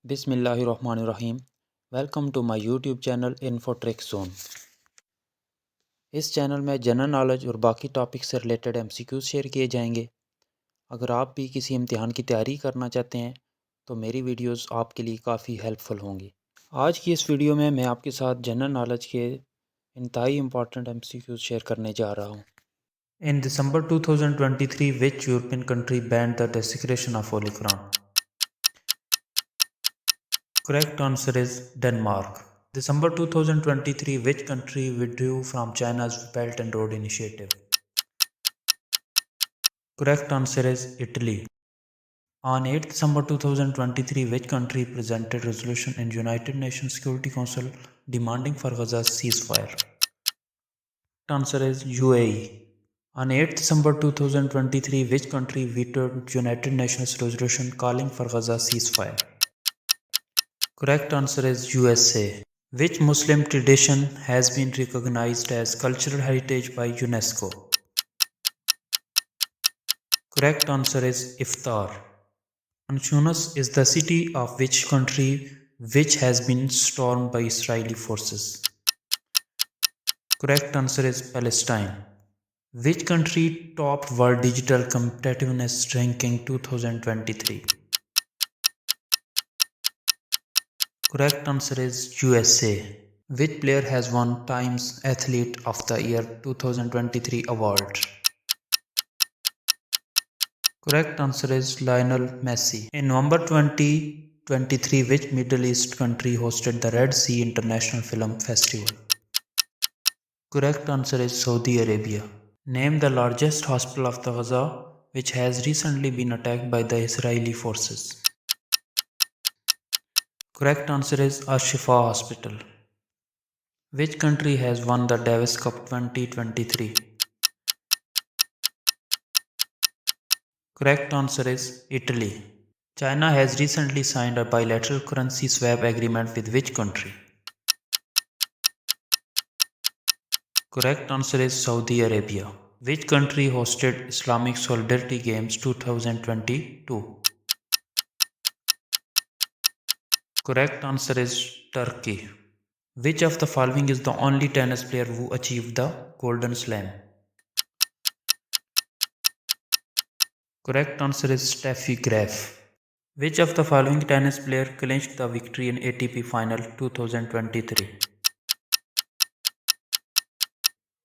बिस्मिल्लाहिर्रहमानिर्रहीम। Welcome to my YouTube channel Infotricks zone. इस चैनल में जनरल नॉलेज और बाकी टॉपिक से रिलेटेड MCQs शेयर किए जाएंगे। अगर आप भी किसी इम्तिहान की तैयारी करना चाहते हैं तो मेरी वीडियोस आपके लिए काफ़ी हेल्पफुल होंगी। आज की इस वीडियो में मैं आपके साथ जनरल नॉलेज के इंतहाई इंपॉर्टेंट MCQs शेयर करने जा रहा हूँ। In December 2023 which European country banned the desecration of holy Quran? Correct answer is Denmark. December 2023, which country withdrew from China's Belt and Road Initiative? Correct answer is Italy. On 8 December 2023, which country presented resolution in United Nations Security Council demanding for Gaza's ceasefire? Correct answer is UAE. On 8 December 2023, which country vetoed United Nations resolution calling for Gaza's ceasefire? Correct answer is USA. Which Muslim tradition has been recognized as cultural heritage by UNESCO? Correct answer is Iftar. Anshunus is the city of which country which has been stormed by Israeli forces? Correct answer is Palestine. Which country topped World Digital Competitiveness Ranking 2023? Correct answer is USA. Which player has won Times Athlete of the Year 2023 award? Correct answer is Lionel Messi. In November 2023, which Middle East country hosted the Red Sea International Film Festival? Correct answer is Saudi Arabia. Name the largest hospital of the Gaza which has recently been attacked by the Israeli forces. Correct answer is Al-Shifa Hospital. Which country has won the Davis Cup 2023? Correct answer is Italy. China has recently signed a bilateral currency swap agreement with which country? Correct answer is Saudi Arabia. Which country hosted Islamic Solidarity Games 2022? Correct answer is Turkey. Which of the following is the only tennis player who achieved the Golden Slam? Correct answer is Steffi Graf. Which of the following tennis player clinched the victory in ATP Final 2023?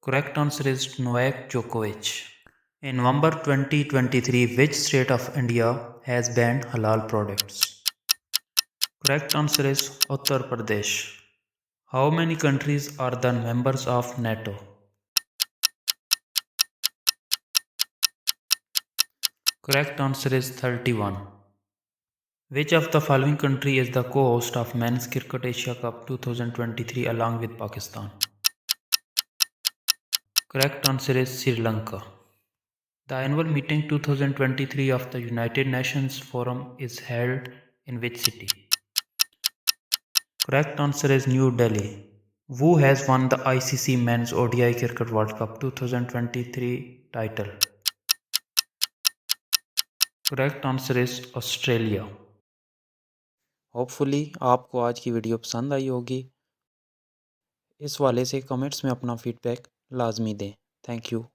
Correct answer is Novak Djokovic. In November 2023, which state of India has banned halal products? Correct answer is Uttar Pradesh. How many countries are the members of NATO? Correct answer is 31. Which of the following country is the co-host of Men's Cricket Asia Cup 2023 along with Pakistan? Correct answer is Sri Lanka. The annual meeting 2023 of the United Nations Forum is held in which city? Correct answer is New Delhi. Who has won the ICC Men's ODI Cricket World Cup 2023 title? Correct answer is Australia. Hopefully आपको आज की video पसंद आई होगी। इस वाले से comments में अपना फीडबैक लाजमी दें। Thank you.